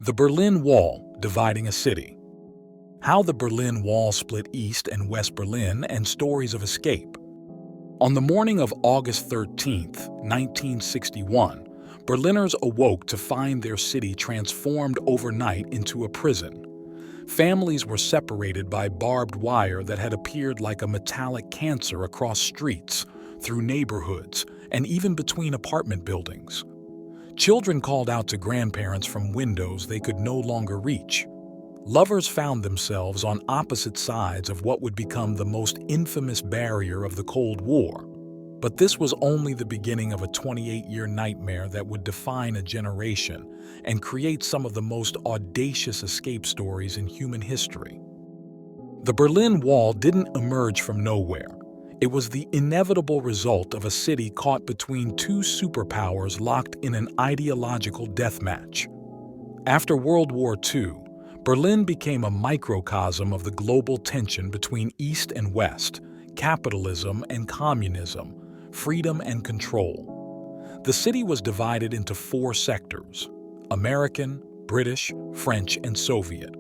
The Berlin Wall dividing a city. How the Berlin Wall split East and West Berlin and stories of escape. On the morning of August 13, 1961, Berliners awoke to find their city transformed overnight into a prison. Families were separated by barbed wire that had appeared like a metallic cancer across streets, through neighborhoods, and even between apartment buildings. Children called out to grandparents from windows they could no longer reach. Lovers found themselves on opposite sides of what would become the most infamous barrier of the Cold War. But this was only the beginning of a 28-year nightmare that would define a generation and create some of the most audacious escape stories in human history. The Berlin Wall didn't emerge from nowhere. It was the inevitable result of a city caught between two superpowers locked in an ideological deathmatch. After World War II, Berlin became a microcosm of the global tension between East and West, capitalism and communism, freedom and control. The city was divided into four sectors: American, British, French, and Soviet.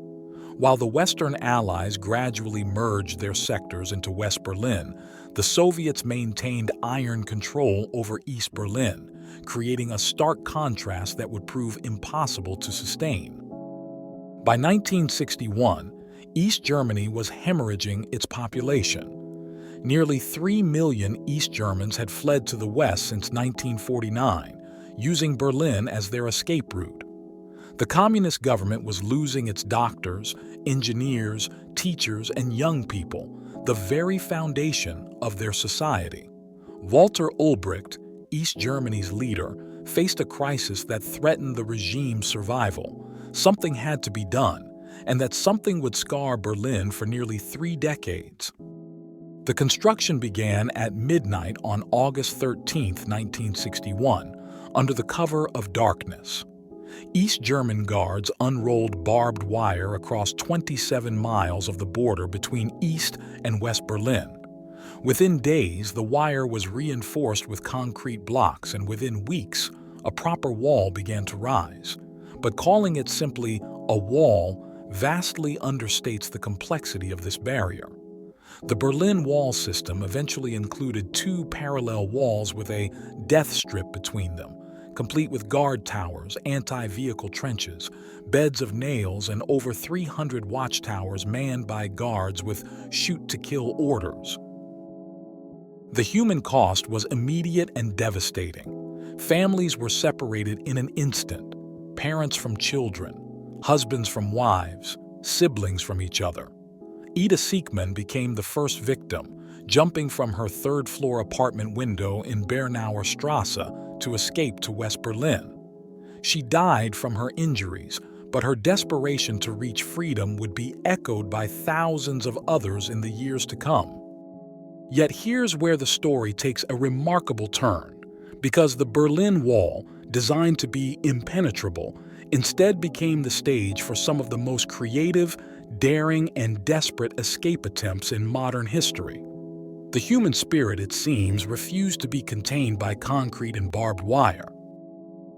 While the Western Allies gradually merged their sectors into West Berlin, the Soviets maintained iron control over East Berlin, creating a stark contrast that would prove impossible to sustain. By 1961, East Germany was hemorrhaging its population. Nearly 3 million East Germans had fled to the West since 1949, using Berlin as their escape route. The communist government was losing its doctors, engineers, teachers, and young people, the very foundation of their society. Walter Ulbricht, East Germany's leader, faced a crisis that threatened the regime's survival. Something had to be done, and that something would scar Berlin for nearly 3 decades. The construction began at midnight on August 13, 1961, under the cover of darkness. East German guards unrolled barbed wire across 27 miles of the border between East and West Berlin. Within days, the wire was reinforced with concrete blocks, and within weeks, a proper wall began to rise. But calling it simply a wall vastly understates the complexity of this barrier. The Berlin Wall system eventually included 2 parallel walls with a death strip between them, complete with guard towers, anti-vehicle trenches, beds of nails, and over 300 watchtowers manned by guards with shoot-to-kill orders. The human cost was immediate and devastating. Families were separated in an instant, parents from children, husbands from wives, siblings from each other. Ida Siekmann became the first victim, jumping from her 3rd-floor apartment window in Bernauer Strasse to escape to West Berlin. She died from her injuries, but her desperation to reach freedom would be echoed by thousands of others in the years to come. Yet here's where the story takes a remarkable turn, because the Berlin Wall, designed to be impenetrable, instead became the stage for some of the most creative, daring, and desperate escape attempts in modern history. The human spirit, it seems, refused to be contained by concrete and barbed wire.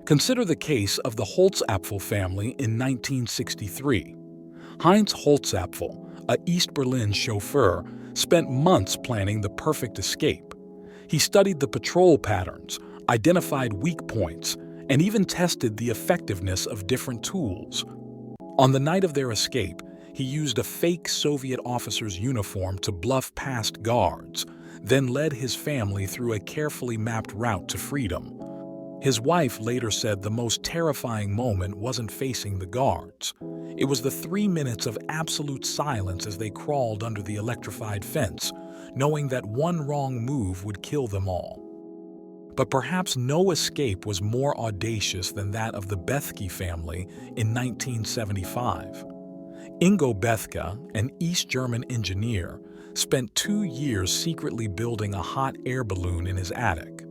Consider the case of the Holzapfel family in 1963. Heinz Holzapfel, a East Berlin chauffeur, spent months planning the perfect escape. He studied the patrol patterns, identified weak points, and even tested the effectiveness of different tools. On the night of their escape, he used a fake Soviet officer's uniform to bluff past guards, then led his family through a carefully mapped route to freedom. His wife later said the most terrifying moment wasn't facing the guards. It was the 3 minutes of absolute silence as they crawled under the electrified fence, knowing that one wrong move would kill them all. But perhaps no escape was more audacious than that of the Bethke family in 1975. Ingo Bethke, an East German engineer, spent 2 years secretly building a hot air balloon in his attic.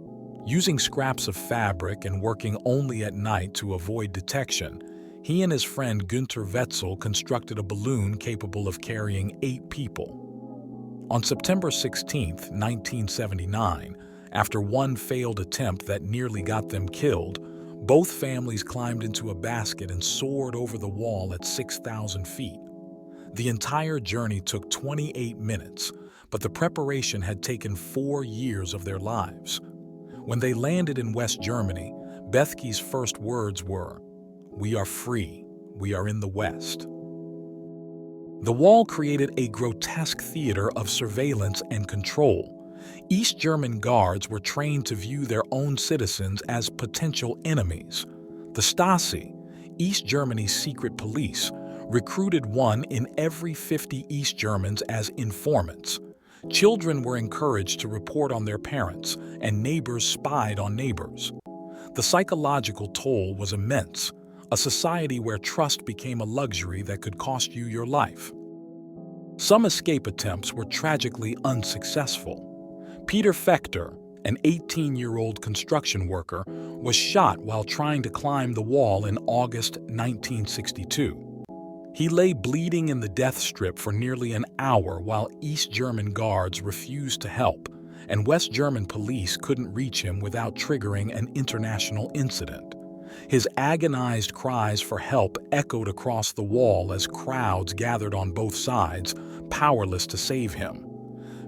Using scraps of fabric and working only at night to avoid detection, he and his friend Günter Wetzel constructed a balloon capable of carrying 8 people. On September 16, 1979, after one failed attempt that nearly got them killed, Both families climbed into a basket and soared over the wall at 6,000 feet. The entire journey took 28 minutes, but the preparation had taken 4 years of their lives. When they landed in West Germany, Bethke's first words were, "We are free. We are in the West." The wall created a grotesque theater of surveillance and control. East German guards were trained to view their own citizens as potential enemies. The Stasi, East Germany's secret police, recruited one in every 50 East Germans as informants. Children were encouraged to report on their parents, and neighbors spied on neighbors. The psychological toll was immense, a society where trust became a luxury that could cost you your life. Some escape attempts were tragically unsuccessful. Peter Defector, an 18-year-old construction worker, was shot while trying to climb the wall in August 1962. He lay bleeding in the death strip for nearly an hour while East German guards refused to help, and West German police couldn't reach him without triggering an international incident. His agonized cries for help echoed across the wall as crowds gathered on both sides, powerless to save him.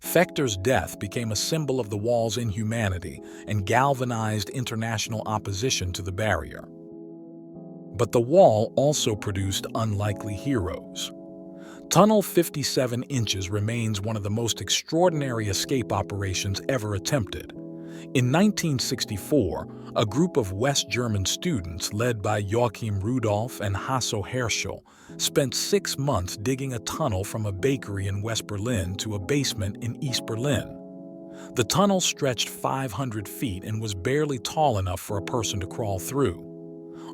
Defector's death became a symbol of the wall's inhumanity and galvanized international opposition to the barrier. But the wall also produced unlikely heroes. Tunnel 57 inches remains one of the most extraordinary escape operations ever attempted. In 1964, a group of West German students led by Joachim Rudolph and Hasso Herschel spent 6 months digging a tunnel from a bakery in West Berlin to a basement in East Berlin. The tunnel stretched 500 feet and was barely tall enough for a person to crawl through.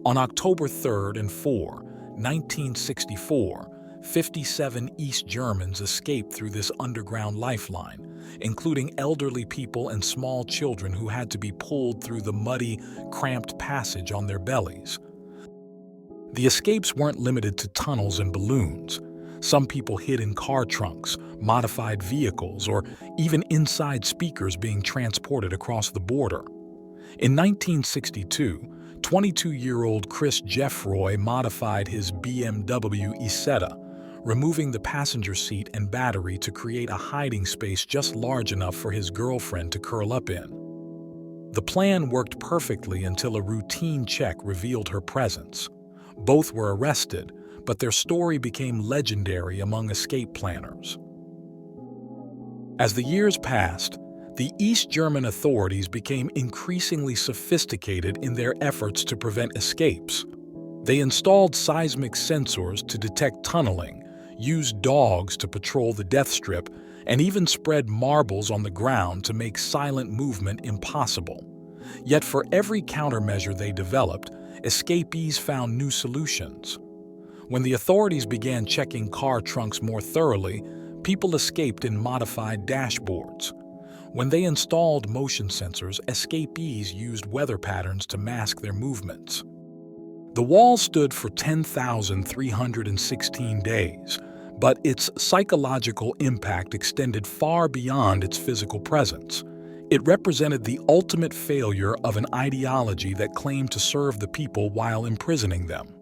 On October 3rd and 4, 1964, 57 East Germans escaped through this underground lifeline, including elderly people and small children who had to be pulled through the muddy, cramped passage on their bellies. The escapes weren't limited to tunnels and balloons. Some people hid in car trunks, modified vehicles, or even inside speakers being transported across the border. In 1962, 22-year-old Chris Jeffroy modified his BMW Isetta, removing the passenger seat and battery to create a hiding space just large enough for his girlfriend to curl up in. The plan worked perfectly until a routine check revealed her presence. Both were arrested, but their story became legendary among escape planners. As the years passed, the East German authorities became increasingly sophisticated in their efforts to prevent escapes. They installed seismic sensors to detect tunneling, used dogs to patrol the death strip, and even spread marbles on the ground to make silent movement impossible. Yet for every countermeasure they developed, escapees found new solutions. When the authorities began checking car trunks more thoroughly, people escaped in modified dashboards. When they installed motion sensors, escapees used weather patterns to mask their movements. The wall stood for 10,316 days, but its psychological impact extended far beyond its physical presence. It represented the ultimate failure of an ideology that claimed to serve the people while imprisoning them.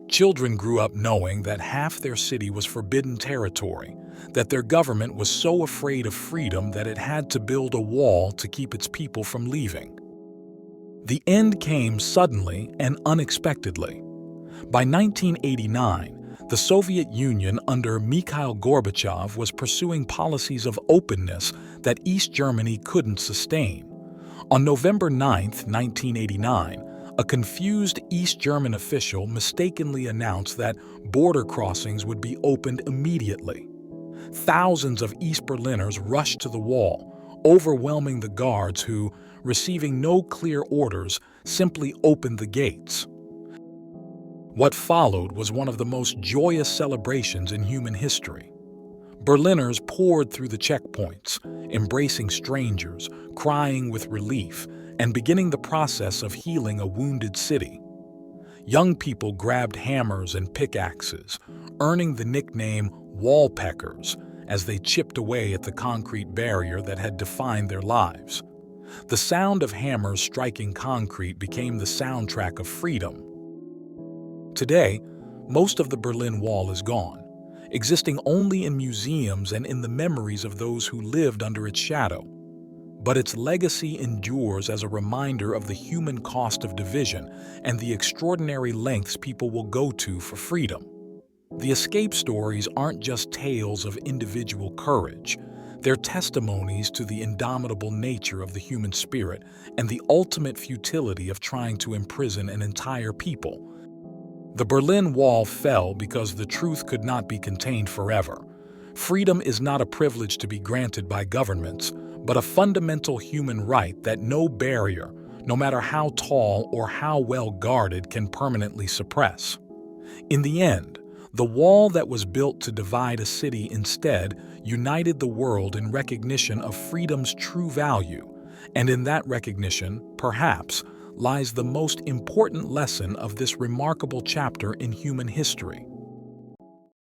Children grew up knowing that half their city was forbidden territory, that their government was so afraid of freedom that it had to build a wall to keep its people from leaving. The end came suddenly and unexpectedly. By 1989, the Soviet Union under Mikhail Gorbachev was pursuing policies of openness that East Germany couldn't sustain. On November 9, 1989, a confused East German official mistakenly announced that border crossings would be opened immediately. Thousands of East Berliners rushed to the wall, overwhelming the guards who, receiving no clear orders, simply opened the gates. What followed was one of the most joyous celebrations in human history. Berliners poured through the checkpoints, embracing strangers, crying with relief, and beginning the process of healing a wounded city. Young people grabbed hammers and pickaxes, earning the nickname wallpeckers as they chipped away at the concrete barrier that had defined their lives. The sound of hammers striking concrete became the soundtrack of freedom. Today, most of the Berlin Wall is gone, existing only in museums and in the memories of those who lived under its shadow. But its legacy endures as a reminder of the human cost of division and the extraordinary lengths people will go to for freedom. The escape stories aren't just tales of individual courage. They're testimonies to the indomitable nature of the human spirit and the ultimate futility of trying to imprison an entire people. The Berlin Wall fell because the truth could not be contained forever. Freedom is not a privilege to be granted by governments, but a fundamental human right that no barrier, no matter how tall or how well guarded, can permanently suppress. In the end, the wall that was built to divide a city instead united the world in recognition of freedom's true value, and in that recognition, perhaps, lies the most important lesson of this remarkable chapter in human history.